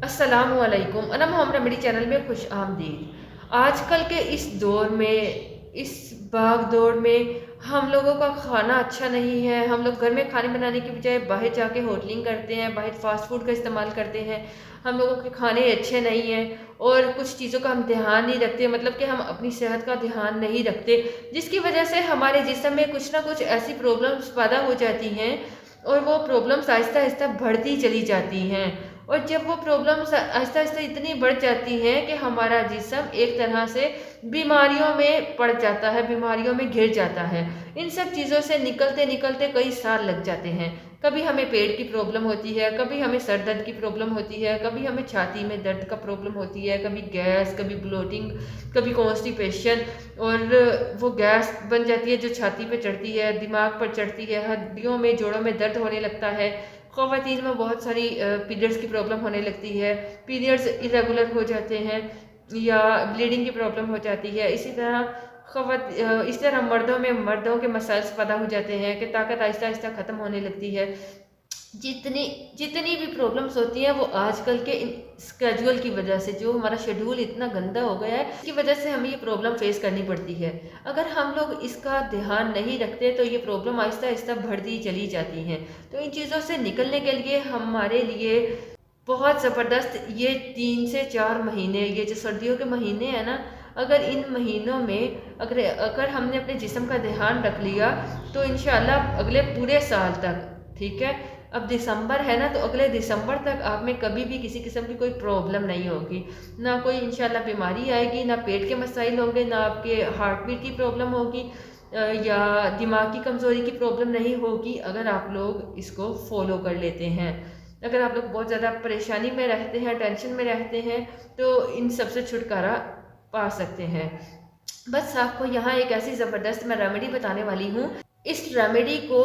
अस्सलामुअलैकुम Anam home remedy channel में खुश आमदीद। आजकल के इस दौर में, इस भाग दौड़ में हम लोगों का खाना अच्छा नहीं है। हम लोग घर में खाने बनाने की बजाय बाहर जाके होटलिंग करते हैं, बाहर फास्ट फूड का इस्तेमाल करते हैं। हम लोगों के खाने अच्छे नहीं हैं और कुछ चीज़ों का हम ध्यान नहीं रखते, मतलब कि हम अपनी सेहत का ध्यान नहीं रखते, जिसकी वजह से हमारे जिस्म में कुछ ना कुछ ऐसी प्रॉब्लम्स पैदा हो जाती हैं और वो प्रॉब्लम्स आहिस्ता आहिस्ता बढ़ती चली जाती हैं। और जब वो प्रॉब्लम्स आहिस्ता आहिस्ता इतनी बढ़ जाती हैं कि हमारा जिस्म एक तरह से बीमारियों में पड़ जाता है, बीमारियों में घिर जाता है। इन सब चीज़ों से निकलते निकलते कई साल लग जाते हैं। कभी हमें पेट की प्रॉब्लम होती है, कभी हमें सर दर्द की प्रॉब्लम होती है, कभी हमें छाती में दर्द का प्रॉब्लम होती है, कभी गैस, कभी ब्लोटिंग, कभी कॉन्स्टिपेशन। और वो गैस बन जाती है जो छाती पे चढ़ती है, दिमाग पर चढ़ती है, हड्डियों में, जोड़ों में दर्द होने लगता है। ख़वातीन में बहुत सारी पीरियड्स की प्रॉब्लम होने लगती है, पीरियड्स इरेगुलर हो जाते हैं या ब्लीडिंग की प्रॉब्लम हो जाती है। इसी तरह मर्दों के मसाइल्स पैदा हो जाते हैं कि ताकत आहिस्ता आहिस्ता ख़त्म होने लगती है। जितनी जितनी भी प्रॉब्लम्स होती हैं वो आजकल के स्केड्यूल की वजह से, जो हमारा शेड्यूल इतना गंदा हो गया है, इसकी वजह से हमें ये प्रॉब्लम फेस करनी पड़ती है। अगर हम लोग इसका ध्यान नहीं रखते तो ये प्रॉब्लम आहिस्ता आहिस्ता बढ़ती चली जाती हैं। तो इन चीज़ों से निकलने के लिए हमारे लिए बहुत ज़बरदस्त ये 3 से 4 महीने, ये जो सर्दियों के महीने हैं ना, अगर इन महीनों में अगर अगर हमने अपने जिस्म का ध्यान रख लिया तो इंशाल्लाह अगले पूरे साल तक, ठीक है, अब दिसंबर है ना, तो अगले दिसंबर तक आप में कभी भी किसी किस्म की कोई प्रॉब्लम नहीं होगी, ना कोई इंशाल्लाह बीमारी आएगी, ना पेट के मसाइल होंगे, ना आपके हार्ट बीट की प्रॉब्लम होगी या दिमाग की कमज़ोरी की प्रॉब्लम नहीं होगी, अगर आप लोग इसको फॉलो कर लेते हैं। अगर आप लोग बहुत ज़्यादा परेशानी में रहते हैं, टेंशन में रहते हैं, तो इन सब से छुटकारा पा सकते हैं। बस आपको यहाँ एक ऐसी ज़बरदस्त मैं रेमेडी बताने वाली हूँ। इस रेमेडी को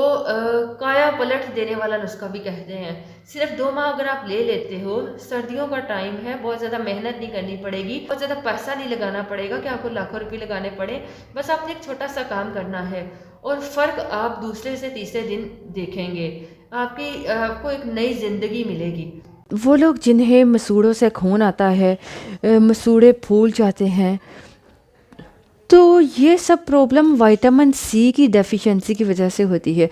काया पलट देने वाला नुस्खा भी कहते हैं। सिर्फ 2 माह अगर आप ले लेते हो, सर्दियों का टाइम है, बहुत ज़्यादा मेहनत नहीं करनी पड़ेगी, बहुत ज़्यादा पैसा नहीं लगाना पड़ेगा कि आपको लाखों रुपये लगाने पड़े। बस आपने एक छोटा सा काम करना है और फ़र्क आप दूसरे से तीसरे दिन देखेंगे। आपको एक नई ज़िंदगी मिलेगी। वो लोग जिन्हें मसूड़ों से खून आता है, मसूड़े फूल जाते हैं, तो ये सब प्रॉब्लम विटामिन सी की डेफिशिएंसी की वजह से होती है।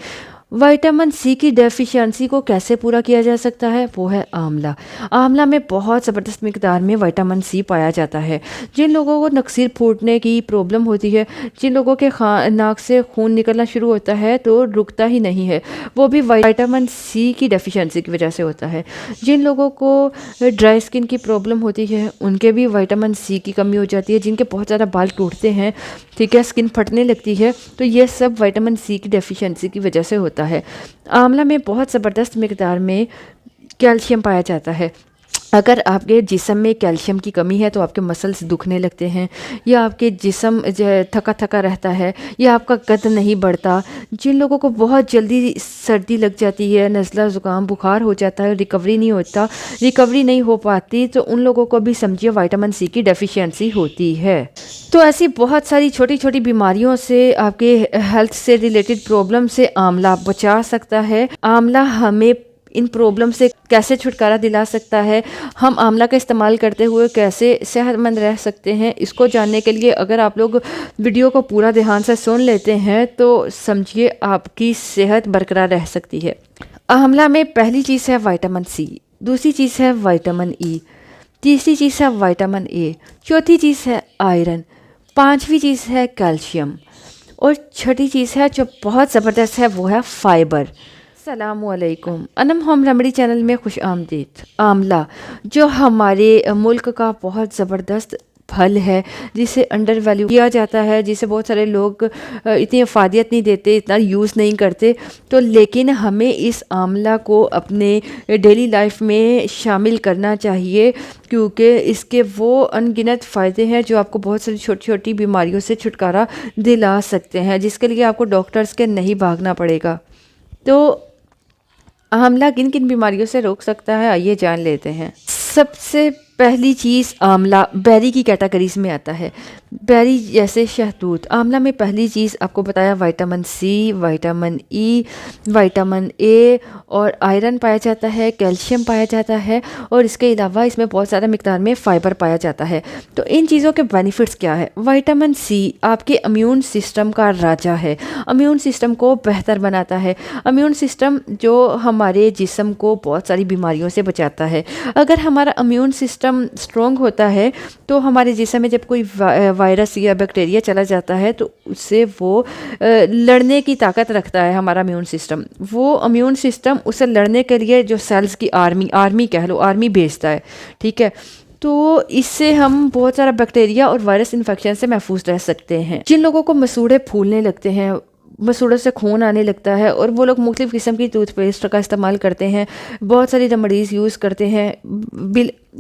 विटामिन सी की डेफिशिएंसी को कैसे पूरा किया जा सकता है? वो है आंवला। आंवला में बहुत ज़बरदस्त मिकदार में विटामिन सी पाया जाता है। जिन लोगों को नक्सीर फूटने की प्रॉब्लम होती है, जिन लोगों के नाक से खून निकलना शुरू होता है तो रुकता ही नहीं है, वो भी विटामिन सी की डेफिशिएंसी की वजह से होता है। जिन लोगों को ड्राई स्किन की प्रॉब्लम होती है, उनके भी विटामिन सी की कमी हो जाती है। जिनके बहुत ज़्यादा बाल टूटते हैं, ठीक है, स्किन फटने लगती है, तो ये सब विटामिन सी की डेफिशिएंसी की वजह से होता है। आंवला में बहुत ज़बरदस्त मिकदार में कैल्शियम पाया जाता है। अगर आपके जिस्म में कैल्शियम की कमी है तो आपके मसल्स दुखने लगते हैं, या आपके जिस्म थका थका रहता है, या आपका कद नहीं बढ़ता। जिन लोगों को बहुत जल्दी सर्दी लग जाती है, नज़ला ज़ुकाम बुखार हो जाता है, रिकवरी नहीं हो पाती, तो उन लोगों को भी समझिए विटामिन सी की डेफिशिएंसी होती है। तो ऐसी बहुत सारी छोटी छोटी बीमारियों से, आपके हेल्थ से रिलेटेड प्रॉब्लम से आंवला बचा सकता है। आंवला हमें इन प्रॉब्लम से कैसे छुटकारा दिला सकता है, हम आंवला का इस्तेमाल करते हुए कैसे सेहतमंद रह सकते हैं, इसको जानने के लिए अगर आप लोग वीडियो को पूरा ध्यान से सुन लेते हैं तो समझिए आपकी सेहत बरकरार रह सकती है। आंवला में पहली चीज़ है विटामिन सी, दूसरी चीज़ है विटामिन ई, तीसरी चीज़ है विटामिन ए, चौथी चीज़ है आयरन, पांचवी चीज़ है कैल्शियम, और छठी चीज़ है जो बहुत ज़बरदस्त है, वो है फाइबर। अस्सलामुअलैकुम, अनम होम रेमेडी चैनल में खुश आमदीद। आंवला जो हमारे मुल्क का बहुत ज़बरदस्त फल है, जिसे अंडर वैल्यू किया जाता है, जिसे बहुत सारे लोग इतनी अफादियत नहीं देते, इतना यूज़ नहीं करते, तो लेकिन हमें इस आंवला को अपने डेली लाइफ में शामिल करना चाहिए, क्योंकि इसके वो अनगिनत फ़ायदे हैं जो आपको बहुत सारी छोटी छोटी बीमारियों से छुटकारा दिला सकते हैं, जिसके लिए आपको डॉक्टर्स के नहीं भागना पड़ेगा। तो आंवला किन किन बीमारियों से रोक सकता है, आइए जान लेते हैं। सबसे पहली चीज़ आंवला बेरी की कैटेगरीज में आता है। बेरी जैसे शहतूत। आंवला में पहली चीज़ आपको बताया vitamin C, vitamin E, vitamin A और आयरन पाया जाता है, कैल्शियम पाया जाता है और इसके अलावा इसमें बहुत ज़्यादा मिकदार में फ़ाइबर पाया जाता है। तो इन चीज़ों के बेनिफिट्स क्या है? विटामिन सी आपके इम्यून सिस्टम का राजा है, इम्यून सिस्टम को बेहतर बनाता है। इम्यून सिस्टम जो हमारे जिस्म को बहुत सारी बीमारियों से बचाता है। अगर हमारा इम्यून सिस्टम स्ट्रॉन्ग होता है तो हमारे जिस्म में जब कोई वायरस या बैक्टीरिया चला जाता है तो उससे वो लड़ने की ताकत रखता है। हमारा इम्यून सिस्टम, वो इम्यून सिस्टम उसे लड़ने के लिए जो सेल्स की आर्मी कह लो, आर्मी भेजता है, ठीक है। तो इससे हम बहुत सारा बैक्टीरिया और वायरस इन्फेक्शन से महफूज रह सकते हैं। जिन लोगों को मसूड़े फूलने लगते हैं, मसूड़ों से खून आने लगता है और वो लोग मुख्तलिफ़ किस्म की टूथपेस्ट का इस्तेमाल करते हैं, बहुत सारी रेमेडीज़ यूज़ करते हैं,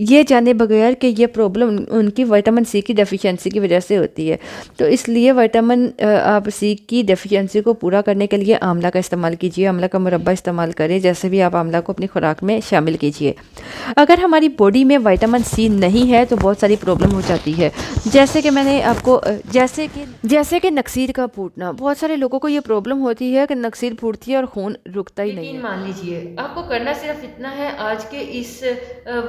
ये जाने बगैर कि ये प्रॉब्लम उनकी विटामिन सी की डेफिशिएंसी की वजह से होती है। तो इसलिए विटामिन आप सी की डेफिशिएंसी को पूरा करने के लिए आंवला का इस्तेमाल कीजिए, आंवला का मुरब्बा इस्तेमाल करें, जैसे भी आप आंवला को अपनी खुराक में शामिल कीजिए। अगर हमारी बॉडी में विटामिन सी नहीं है तो बहुत सारी प्रॉब्लम हो जाती है, जैसे कि मैंने आपको जैसे कि नक्सीर का फूटना। बहुत सारे लोगों को ये प्रॉब्लम होती है कि नक्सीर फूटती है और खून रुकता ही नहीं यकीन है। मान लीजिए, आपको करना सिर्फ इतना है, आज के इस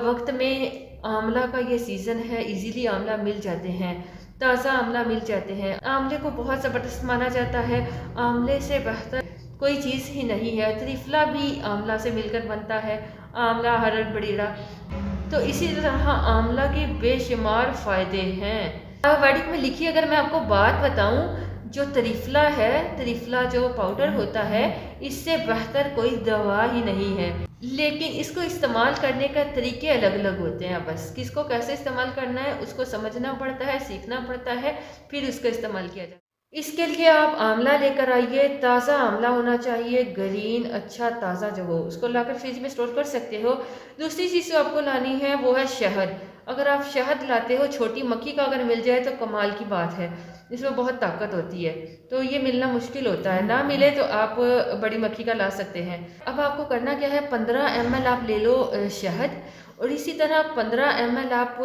वक्त में आंवला का ये सीज़न है, इजीली आंवला मिल जाते हैं, ताज़ा आंवला मिल जाते हैं। आंवले को बहुत ज़बरदस्त माना जाता है, आंवले से बेहतर कोई चीज़ ही नहीं है। त्रिफला भी आंवला से मिलकर बनता है, आंवला, हरड़, बड़ीड़ा। तो इसी तरह आंवला के बेशुमार फ़ायदे हैं। वैदिक में लिखी, अगर मैं आपको बात बताऊं, जो त्रिफला है, त्रिफला जो पाउडर होता है, इससे बेहतर कोई दवा ही नहीं है। लेकिन इसको इस्तेमाल करने का तरीके अलग अलग होते हैं। बस किसको कैसे इस्तेमाल करना है उसको समझना पड़ता है, सीखना पड़ता है, फिर उसका इस्तेमाल किया जाए। इसके लिए आप आंवला लेकर आइए, ताज़ा आंवला होना चाहिए, ग्रीन, अच्छा ताज़ा जो हो, उसको लाकर फ्रिज में स्टोर कर सकते हो। दूसरी चीज़ जो आपको लानी है वो है शहद। अगर आप शहद लाते हो, छोटी मक्खी का अगर मिल जाए तो कमाल की बात है, इसमें बहुत ताकत होती है। तो ये मिलना मुश्किल होता है, ना मिले तो आप बड़ी मक्खी का ला सकते हैं। अब आपको करना क्या है, 15 ml आप ले लो शहद, और इसी तरह 15 ml आप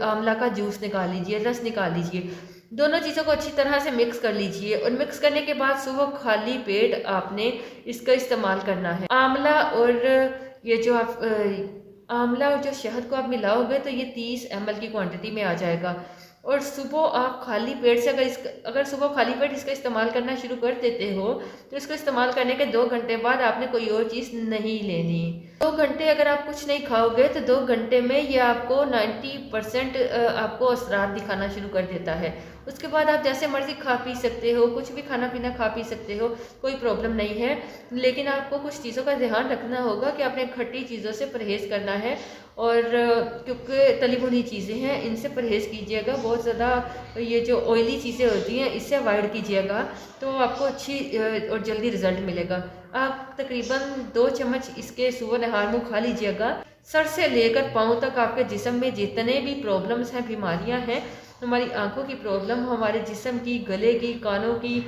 आंवला का जूस निकाल लीजिए, रस निकाल लीजिए। दोनों चीज़ों को अच्छी तरह से मिक्स कर लीजिए और मिक्स करने के बाद सुबह खाली पेट आपने इसका इस्तेमाल करना है। आंवला और ये जो आप आंवला और जो शहद को आप मिलाओगे तो ये 30 ml की क्वांटिटी में आ जाएगा। और सुबह आप खाली पेट से अगर सुबह खाली पेट इसका इस्तेमाल करना शुरू कर देते हो तो इसको इस्तेमाल करने के 2 घंटे बाद आपने कोई और चीज़ नहीं लेनी। 2 घंटे अगर आप कुछ नहीं खाओगे तो 2 घंटे में ये आपको 90% आपको असरात दिखाना शुरू कर देता है। उसके बाद आप जैसे मर्जी खा पी सकते हो, कुछ भी खाना पीना खा पी सकते हो, कोई प्रॉब्लम नहीं है। लेकिन आपको कुछ चीज़ों का ध्यान रखना होगा कि आपने खट्टी चीज़ों से परहेज़ करना है, और क्योंकि तली भुनी चीज़ें हैं इनसे परहेज़ कीजिएगा। बहुत ज़्यादा ये जो ऑयली चीज़ें होती हैं इससे अवॉइड कीजिएगा, तो आपको अच्छी और जल्दी रिज़ल्ट मिलेगा। आप तकरीबन 2 चम्मच इसके सुबह नहार मुँह खा लीजिएगा। सर से लेकर पाँव तक आपके जिस्म में जितने भी प्रॉब्लम्स हैं, बीमारियां हैं, हमारी आंखों की प्रॉब्लम, हमारे जिस्म की, गले की, कानों की,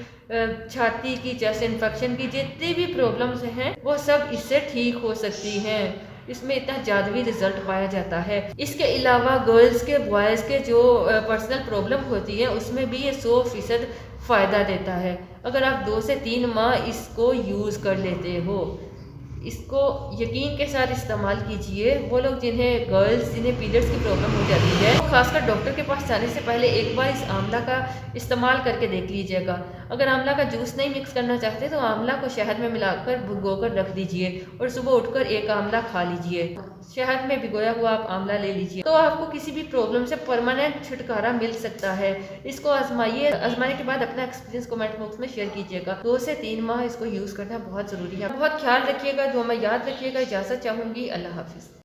छाती की, चेस्ट इन्फेक्शन की, जितनी भी प्रॉब्लम्स हैं वो सब इससे ठीक हो सकती हैं। इसमें इतना जादुई रिजल्ट पाया जाता है। इसके अलावा गर्ल्स के, बॉयज़ के जो पर्सनल प्रॉब्लम होती है उसमें भी ये 100% फ़ायदा देता है। अगर आप 2 से 3 माह इसको यूज़ कर लेते हो, इसको यकीन के साथ इस्तेमाल कीजिए। वो लोग जिन्हें पीरियड्स की प्रॉब्लम हो जाती है, तो खासकर डॉक्टर के पास जाने से पहले एक बार इस आंवला का इस्तेमाल करके देख लीजिएगा। अगर आंवला का जूस नहीं मिक्स करना चाहते तो आंवला को शहद में मिलाकर भिगोकर रख दीजिए और सुबह उठकर एक आंवला खा लीजिए। शहद में भिगोया हुआ आप आंवला ले लीजिए, तो आपको किसी भी प्रॉब्लम से परमानेंट छुटकारा मिल सकता है। इसको आजमाइए, आजमाने के बाद अपना एक्सपीरियंस कमेंट बॉक्स में शेयर कीजिएगा। 2 से 3 माह इसको यूज़ करना बहुत ज़रूरी है। बहुत ख्याल रखिएगा, जो मैं याद रखिएगा। इजाज़त चाहूँगी, अल्लाह हाफिज़।